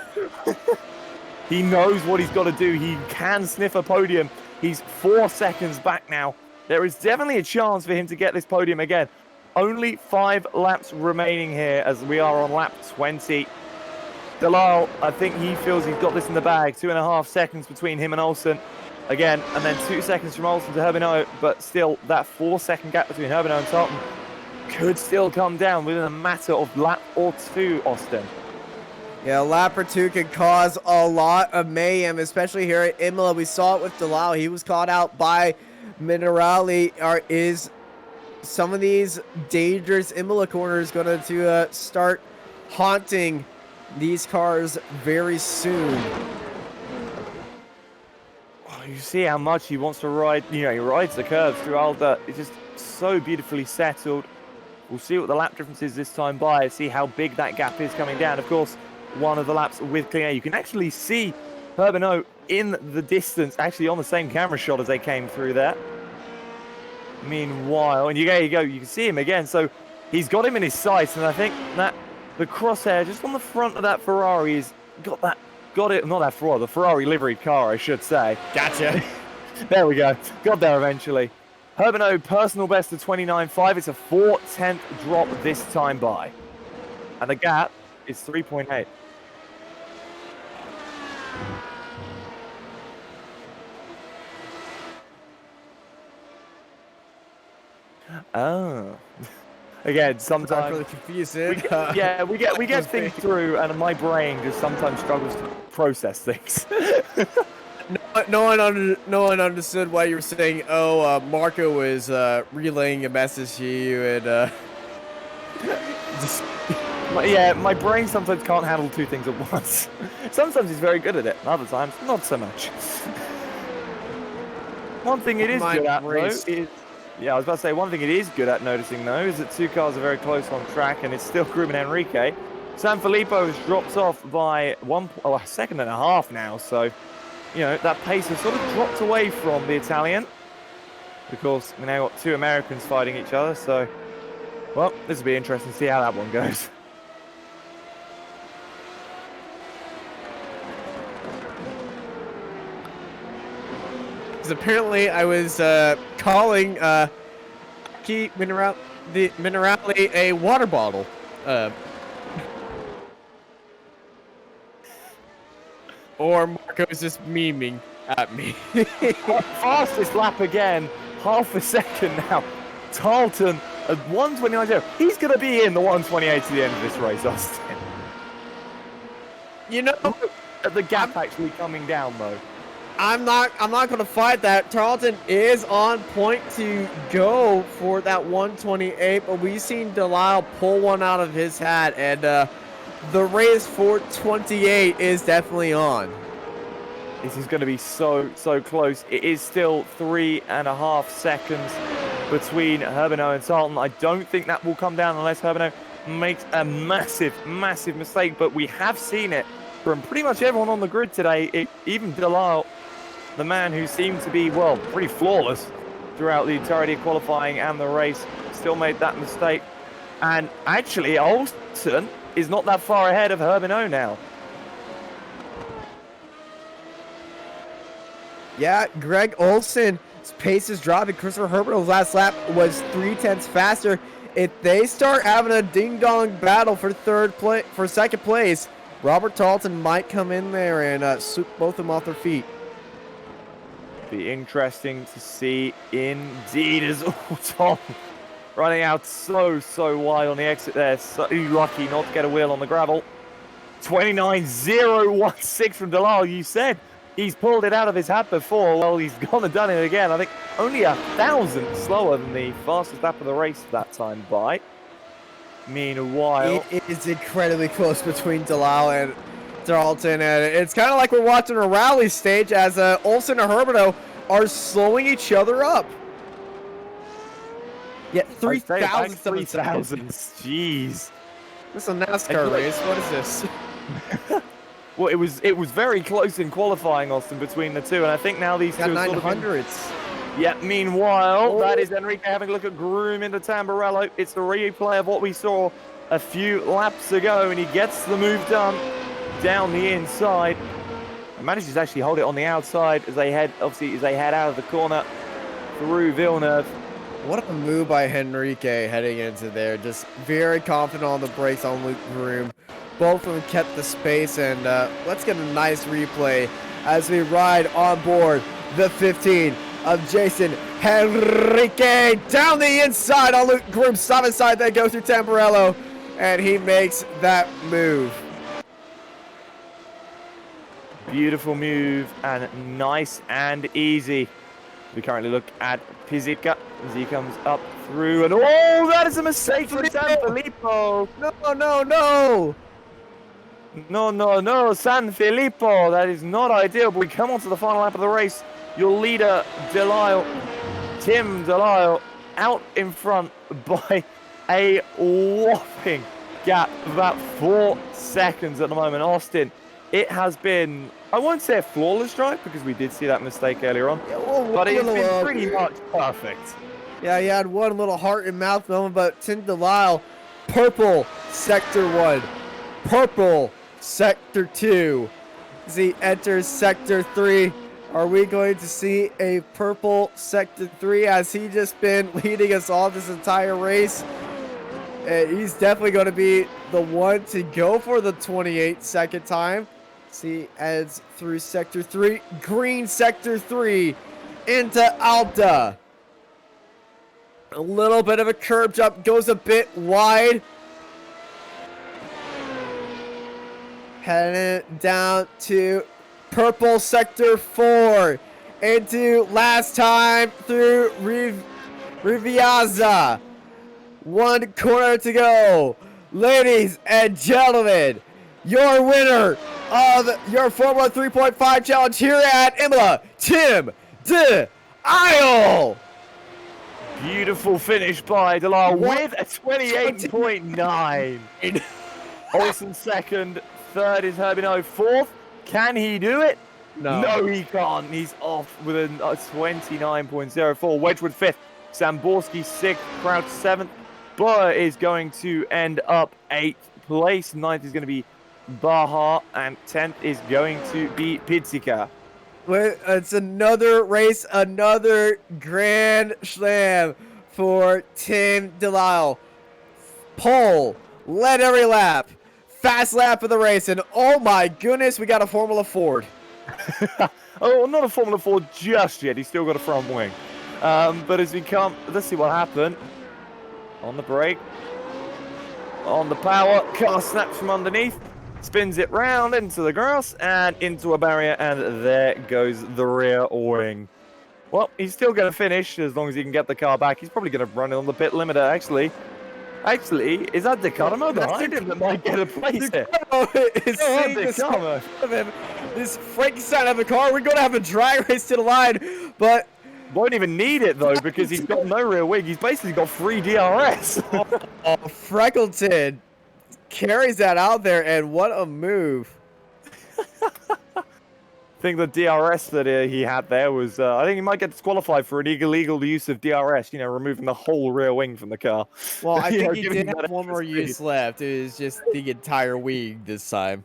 He knows what he's got to do. He can sniff a podium. He's 4 seconds back now. There is definitely a chance for him to get this podium again. Only 5 laps remaining here as we are on lap 20. Delisle, I think he feels he's got this in the bag. 2.5 seconds between him and Olsen. Again, and then 2 seconds from Olsen to Herbino, but still that 4-second gap between Herbino and Tarleton could still come down within a matter of lap or two, Austin. Yeah, a lap or two can cause a lot of mayhem, especially here at Imola. We saw it with Delisle. He was caught out by Minerali. Is some of these dangerous Imola corners going to start haunting these cars very soon? You see how much he wants to ride, you know, he rides the curves through Alda. It's just so beautifully settled. We'll see what the lap difference is this time by, see how big that gap is coming down. Of course, one of the laps with clean air. You can actually see Herbino in the distance, actually on the same camera shot as they came through there. Meanwhile, and there you go, you can see him again. So he's got him in his sights, and I think that the crosshair just on the front of that Ferrari has got that. Got it, not that Ferrari, the Ferrari liveried car, I should say. Gotcha. There we go. Got there eventually. Herbino, personal best of 29.5. It's a 4/10 drop this time by. And the gap is 3.8. Oh. Again, sometimes I'm really confusing. we get things through, and my brain just sometimes struggles to process things. No one understood why you were saying, oh, Marco was relaying a message to you, and my brain sometimes can't handle 2 things at once. Sometimes he's very good at it, and other times not so much. One thing it is good at, though, is... Yeah, I was about to say, one thing it is good at noticing, though, is that 2 cars are very close on track, and it's still Grub and Enrique. Sanfilippo has dropped off by a second and a half now, so, you know, that pace has sort of dropped away from the Italian. Of course, we now got 2 Americans fighting each other, so, well, this will be interesting to see how that one goes. Apparently I was calling Minerali a water bottle. Or Marco's just memeing at me. Fastest lap again, half a second now. Tarleton at 1:29.0. He's going to be in the 1:28 to the end of this race, Austin. You know, the gap actually coming down, though. I'm not going to fight that. Tarleton is on point to go for that 128, but we've seen Delisle pull one out of his hat, and the race for 28 is definitely on. This is going to be so close. It is still 3.5 seconds between Herbino and Tarleton. I don't think that will come down unless Herbino makes a massive mistake, but we have seen it from pretty much everyone on the grid today. Even Delisle, the man who seemed to be, well, pretty flawless throughout the entirety of qualifying and the race, still made that mistake. And actually, Olsen is not that far ahead of Herbino now. Yeah, Greg Olsen's pace is dropping. Christopher Herbino's last lap was 0.3 faster. If they start having a ding-dong battle for second place, Robert Tarleton might come in there and sweep both of them off their feet. Be interesting to see indeed, as Tom running out so wide on the exit there. So lucky not to get a wheel on the gravel. 29.016 from Delisle. You said he's pulled it out of his hat before. Well, he's gone and done it again. I think only 1,000 slower than the fastest lap of the race that time by. Meanwhile, it is incredibly close between Delisle and Tarleton, and it's kind of like we're watching a rally stage as Olsen and Herbino are slowing each other up. Yeah, 3,000. Jeez. This is a NASCAR race. What is this? Well, it was very close in qualifying, Austin, between the two, and I think now these two are sort of 900s. Yeah, meanwhile, that is Enrique having a look at Groom into Tamburello. It's the replay of what we saw a few laps ago, and he gets the move done down the inside. And manages to actually hold it on the outside as they head out of the corner through Villeneuve. What a move by Enrique heading into there. Just very confident on the brakes on Luke Groom. Both of them kept the space, and let's get a nice replay as we ride on board the 15 of Jason Enrique down the inside on Luke Groom. Stop inside, then go through Tamburello, and he makes that move. Beautiful move and nice and easy. We currently look at Pizzica as he comes up through, and oh, that is a mistake from Sanfilippo. No, Sanfilippo. That is not ideal, but we come on to the final lap of the race. Your leader, Tim Delisle, out in front by a whopping gap of about 4 seconds at the moment. Austin, it has been, I won't say a flawless drive because we did see that mistake earlier on, but it's been pretty much perfect. Yeah, he had one little heart and mouth moment, but Tim Delisle, purple sector 1, purple sector 2. As he enters sector 3, are we going to see a purple sector 3? Has he just been leading us all this entire race? He's definitely going to be the one to go for the 28-second time. He heads through sector 3, green sector 3 into Alta. A little bit of a curb jump, goes a bit wide. Heading down to purple sector 4 into last time through Riviaza. 1 corner to go. Ladies and gentlemen, your winner of your Formula 3.5 challenge here at Imola, Tim Delisle. Beautiful finish by Delisle with a 28.9. Olsen second, third is Herbino, fourth. Can he do it? No, he can't. He's off with a 29.04. Wedgwood fifth, Samborski sixth, Crouch seventh. Burr is going to end up 8th place. 9th is going to be Baja, and 10th is going to be Pizzica. It's another race, another grand slam for Tim Delisle. Pole, led every lap, fast lap of the race, and oh my goodness, we got a Formula Ford. Oh, not a Formula Ford just yet. He's still got a front wing. But as we come, let's see what happened. On the brake, on the power, car snaps from underneath. spins it round into the grass and into a barrier, and there goes the rear wing. Well, he's still going to finish as long as he can get the car back. He's probably going to run it on the pit limiter, actually. Actually, is that DeCarmo behind him that might get a place here? Is seeing this of him. This Frankenstein of a car. We're going to have a drag race to the line, but won't even need it though because he's got no rear wing. He's basically got free DRS. Freckleton carries that out there, and what a move. I think the DRS that he had there was, I think he might get disqualified for an illegal use of DRS, you know, removing the whole rear wing from the car. Well, I think he did have one more use left. It was just the entire wing this time.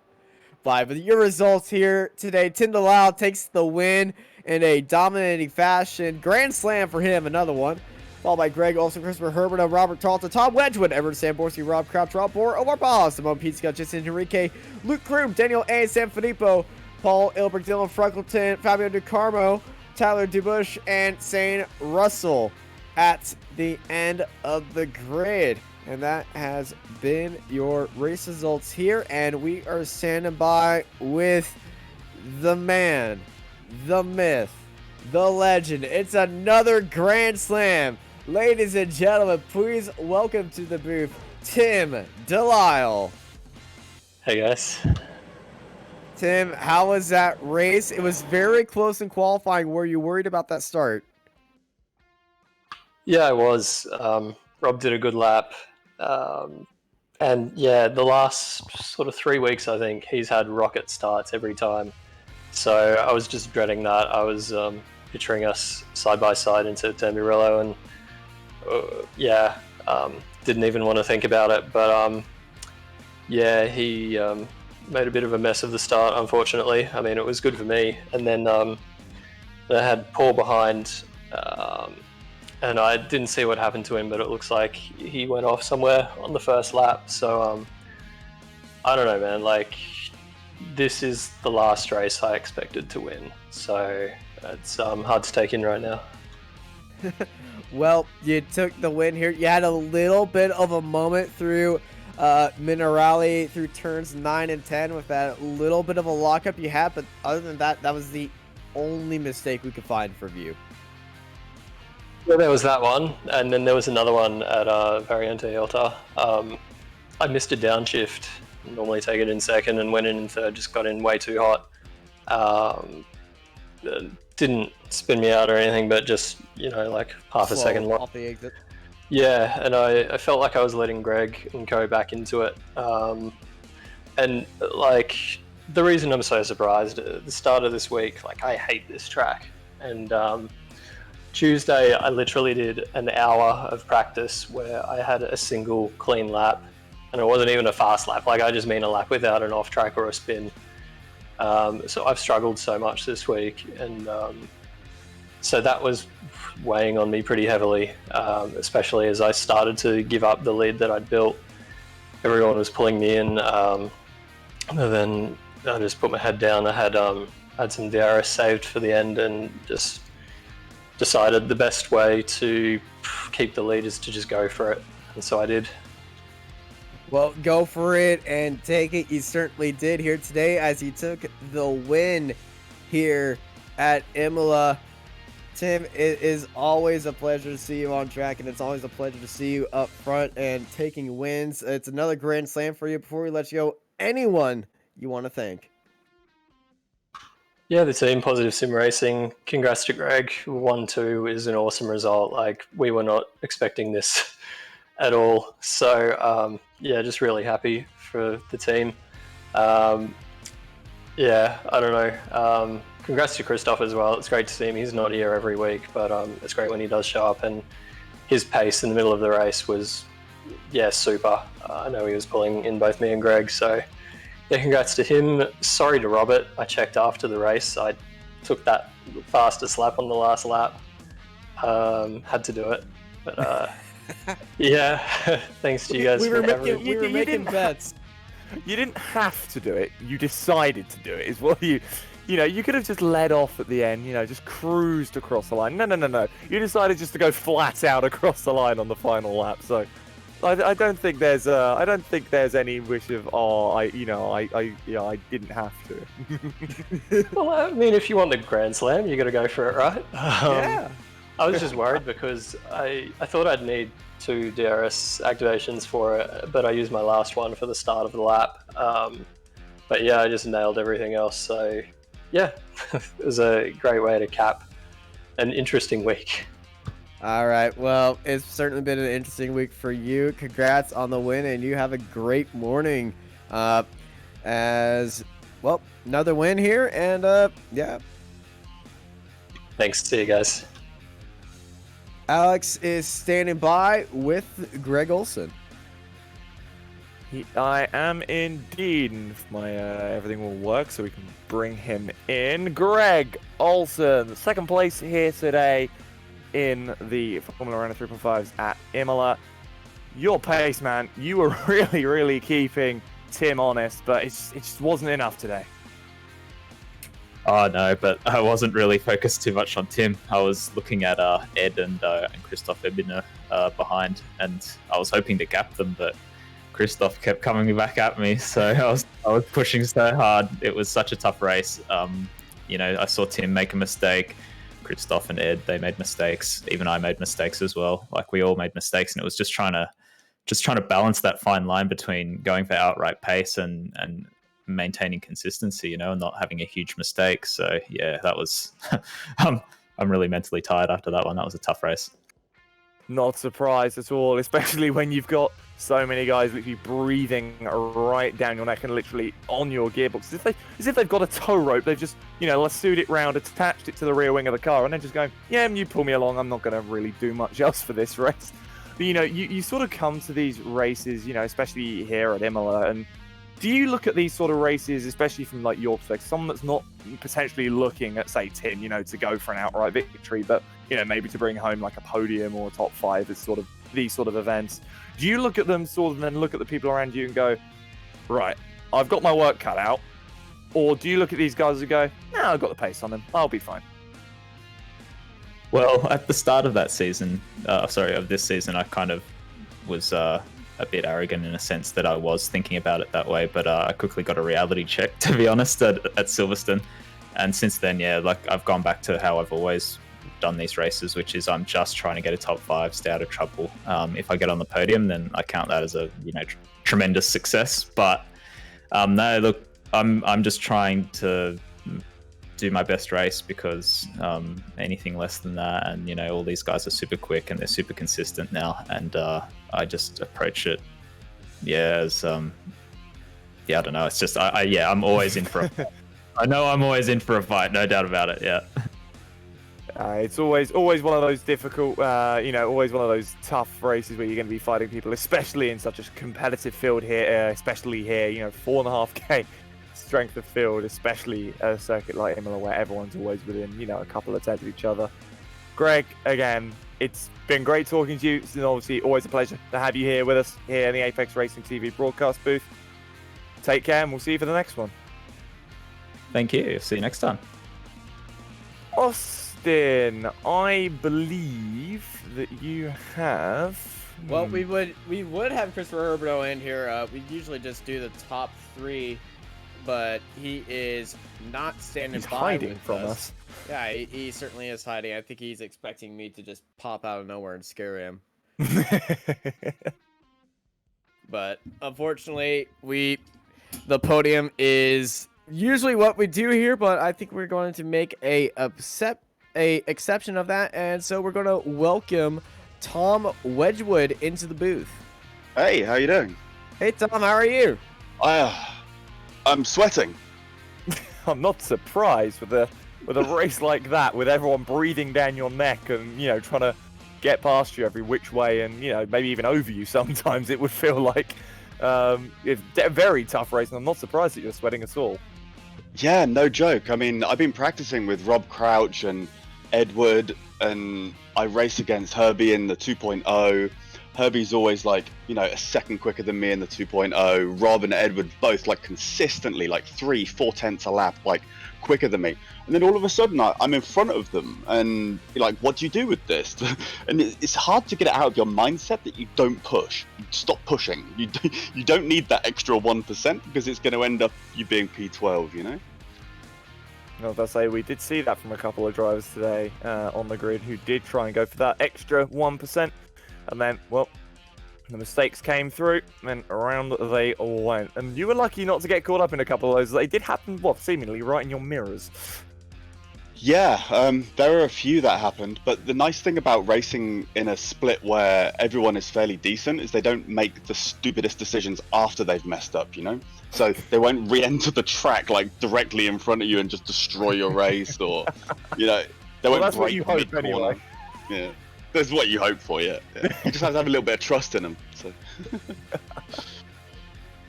But your results here today, Tim DeLisle takes the win in a dominating fashion. Grand slam for him, another one. Followed by Greg Olson, Christopher Herbert, Robert Tarleton, Tom Wedgwood, Everett Samborski, Rob Crouch, Rob Bohr, Omar Baja, Simone Pizzica, Justin Enrique, Luke Kroom, Daniel A. Sanfilippo, Paul Ilbrick, Dylan Freckleton, Fabio DeCarmo, Tyler DeBush, and Zane Russell at the end of the grid. And that has been your race results here. And we are standing by with the man, the myth, the legend. It's another Grand Slam. Ladies and gentlemen, please welcome to the booth, Tim DeLisle. Hey guys. Tim, how was that race? It was very close in qualifying. Were you worried about that start? Yeah, I was. Rob did a good lap. And yeah, the last sort of 3 weeks, I think, he's had rocket starts every time. So I was just dreading that. I was picturing us side by side into Tamburello, and didn't even want to think about it. But yeah, he made a bit of a mess of the start, unfortunately. I mean, it was good for me. And then they had Paul behind, and I didn't see what happened to him, but it looks like he went off somewhere on the first lap. So I don't know, man. Like, this is the last race I expected to win. So it's hard to take in right now. Well, you took the win here. You had a little bit of a moment through Minerali through turns 9 and 10 with that little bit of a lockup you had, but other than that, that was the only mistake we could find from you. Yeah, there was that one, and then there was another one at Variante Alta. I missed a downshift. Normally take it in second and went in third, just got in way too hot. Didn't spin me out or anything, but just, you know, like half a second long. Off the exit. Yeah, and I felt like I was letting Greg and Co back into it. And like, the reason I'm so surprised at the start of this week, like, I hate this track. And Tuesday, I literally did an hour of practice where I had a single clean lap, and it wasn't even a fast lap. Like, I just mean a lap without an off track or a spin. So I've struggled so much this week, and so that was weighing on me pretty heavily, especially as I started to give up the lead that I'd built. Everyone was pulling me in, and then I just put my head down. I had some DRS saved for the end, and just decided the best way to keep the lead is to just go for it, and so I did. Well, go for it and take it. You certainly did here today as you took the win here at Imola. Tim, it is always a pleasure to see you on track, and it's always a pleasure to see you up front and taking wins. It's another Grand Slam for you. Before we let you go, anyone you want to thank? Yeah, the team, Positive Sim Racing. Congrats to Greg. 1-2 is an awesome result. Like, we were not expecting this at all. So, yeah, just really happy for the team. Yeah, I don't know. Congrats to Christoph as well. It's great to see him. He's not here every week, but it's great when he does show up. And his pace in the middle of the race was, yeah, super. I know he was pulling in both me and Greg. So, yeah, congrats to him. Sorry to Robert. I checked after the race. I took that fastest lap on the last lap. Had to do it. But, yeah, thanks to you guys. We were making bets. You didn't have to do it. You decided to do it. Is what you know, you could have just led off at the end, you know, just cruised across the line. No. You decided just to go flat out across the line on the final lap. So, I don't think there's any wish of I didn't have to. Well, I mean, if you want the Grand Slam, you got to go for it, right? Yeah. I was just worried because I thought I'd need 2 DRS activations for it, but I used my last one for the start of the lap. But yeah, I just nailed everything else. So yeah, it was a great way to cap an interesting week. All right. Well, it's certainly been an interesting week for you. Congrats on the win, and you have a great morning. As well, another win here, and yeah. Thanks. See you guys. Alex is standing by with Greg Olson. I am indeed, and if my everything will work, so we can bring him in. Greg Olson, second place here today in the Formula Renault 3.5s at Imola. Your pace, man, you were really keeping Tim honest, but it just wasn't enough today. Oh no, but I wasn't really focused too much on Tim. I was looking at Ed and Christoph Ebiner behind, and I was hoping to gap them, but Christoph kept coming back at me, so I was pushing so hard. It was such a tough race. I saw Tim make a mistake. Christoph and Ed, they made mistakes. Even I made mistakes as well. Like, we all made mistakes, and it was just trying to balance that fine line between going for outright pace and maintaining consistency, and not having a huge mistake. So yeah, that was I'm really mentally tired after that one. That was a tough race. Not surprised at all, especially when you've got so many guys literally breathing right down your neck and literally on your gearbox. As if they've got a tow rope. They've just, lassoed it round, attached it to the rear wing of the car, and then just going, yeah, you pull me along. I'm not going to really do much else for this race. But, you sort of come to these races, especially here at Imola, and do you look at these sort of races, especially from like your perspective, someone that's not potentially looking at, say, Tim, to go for an outright victory, but maybe to bring home like a podium or a top 5 as sort of these sort of events? Do you look at them sort of and then look at the people around you and go, right, I've got my work cut out? Or do you look at these guys and go, nah, I've got the pace on them, I'll be fine? Well, at the start of that season, of this season, I kind of was a bit arrogant in a sense that I was thinking about it that way, but I quickly got a reality check, to be honest, at Silverstone. And since then, yeah, like, I've gone back to how I've always done these races, which is I'm just trying to get a top 5, stay out of trouble. If I get on the podium, then I count that as a tremendous success. But no, look, I'm just trying to do my best race, because anything less than that, and all these guys are super quick and they're super consistent now, and I just approach it, as I don't know. It's just I'm always in for a fight. I know I'm always in for a fight, no doubt about it. Yeah. It's always one of those difficult, always one of those tough races where you're going to be fighting people, especially in such a competitive field here, especially here, 4.5K strength of field, especially a circuit like Imola where everyone's always within, a couple of tenths of each other. Greg, again, it's been great talking to you. It's obviously always a pleasure to have you here with us here in the Apex Racing TV broadcast booth. Take care, and we'll see you for the next one. Thank you. See you next time. Austin, I believe that you have... Well, we would have Christopher Herberto in here. We usually just do the top 3, but he is not standing He's by hiding with from us. Yeah, he certainly is hiding. I think he's expecting me to just pop out of nowhere and scare him. But unfortunately, the podium is usually what we do here, but I think we're going to make a exception of that, and so we're going to welcome Tom Wedgwood into the booth. Hey, how you doing? Hey Tom, how are you? I'm sweating. I'm not surprised with a race like that, with everyone breathing down your neck and trying to get past you every which way, and maybe even over you sometimes. It would feel like it's a very tough race, and I'm not surprised that you're sweating at all. Yeah, no joke. I mean, I've been practicing with Rob Crouch and Edward, and I race against Herbie in the 2.0. Herbie's always like, you know, a second quicker than me in the 2.0. Rob and Edward both like consistently like 3-4 tenths a lap, like quicker than me. And then all of a sudden I'm in front of them, and you're like, what do you do with this? And it's hard to get it out of your mindset that you don't push. Stop pushing. You don't need that extra 1% because it's going to end up you being P12, you know? As I say, we did see that from a couple of drivers today on the grid who did try and go for that extra 1%. And then, well, the mistakes came through, and around they all went. And you were lucky not to get caught up in a couple of those. They did happen, well, seemingly right in your mirrors. Yeah, there are a few that happened, but the nice thing about racing in a split where everyone is fairly decent is they don't make the stupidest decisions after they've messed up, you know? So they won't re-enter the track like directly in front of you and just destroy your race, or, you know, they won't that's what break you hope mid-corner. anyway. Yeah, that's what you hope for, yeah. You just have to have a little bit of trust in them, so.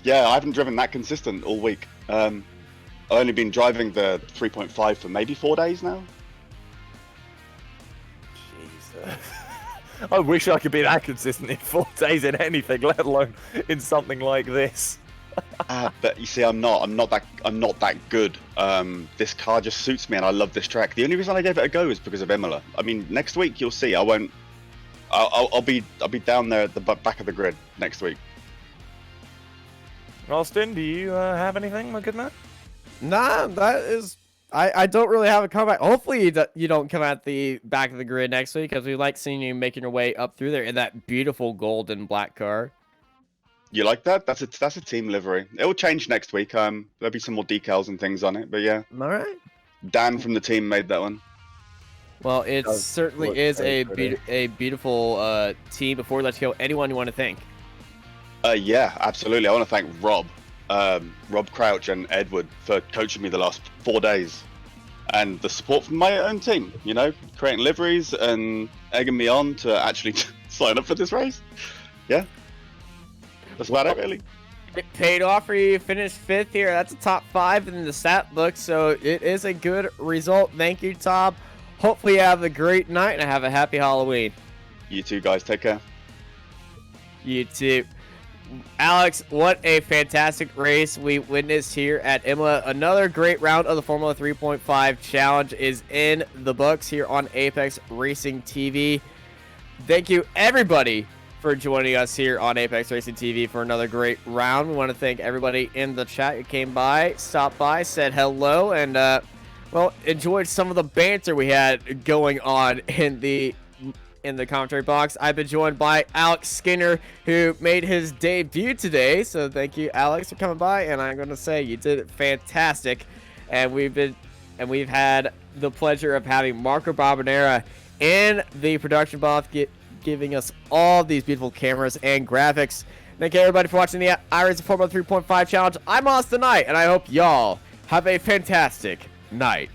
Yeah, I haven't driven that consistent all week. I've only been driving the 3.5 for maybe 4 days now. Jesus. I wish I could be that consistent in 4 days in anything, let alone in something like this. But you see, I'm not that good. This car just suits me, and I love this track. The only reason I gave it a go is because of Imola. I mean, next week you'll see. I'll be down there at the back of the grid next week. Austin, do you have anything, my good man? Nah, that is... I don't really have a comeback. Hopefully you don't come at the back of the grid next week, because we like seeing you making your way up through there in that beautiful gold and black car. You like that? That's a team livery. It will change next week. There'll be some more decals and things on it, but yeah. All right. Dan from the team made that one. Well, it Does certainly look is very a pretty. beautiful team. Before we let you go, anyone you want to thank? Yeah, absolutely. I want to thank Rob Crouch and Edward for coaching me the last 4 days, and the support from my own team, you know, creating liveries and egging me on to actually sign up for this race. Yeah, that's about it, really. It paid off for you. You finished 5th here. That's a top 5 in the stat book, so it is a good result. Thank you, Tom. Hopefully you have a great night and have a happy Halloween. You two guys, take care. You too. Alex, what a fantastic race we witnessed here at Imola. Another great round of the Formula 3.5 Challenge is in the books here on Apex Racing TV. Thank you, everybody, for joining us here on Apex Racing TV for another great round. We want to thank everybody in the chat who came by, stopped by, said hello, and, well, enjoyed some of the banter we had going on in the commentary box. I've been joined by Alex Skinner, who made his debut today. So thank you, Alex, for coming by. And I'm going to say you did fantastic. And we've had the pleasure of having Marco Barbanera in the production booth, giving us all these beautiful cameras and graphics. Thank you, everybody, for watching the iRacing Formula 3.5 Challenge. I'm Austin Knight, and I hope y'all have a fantastic night.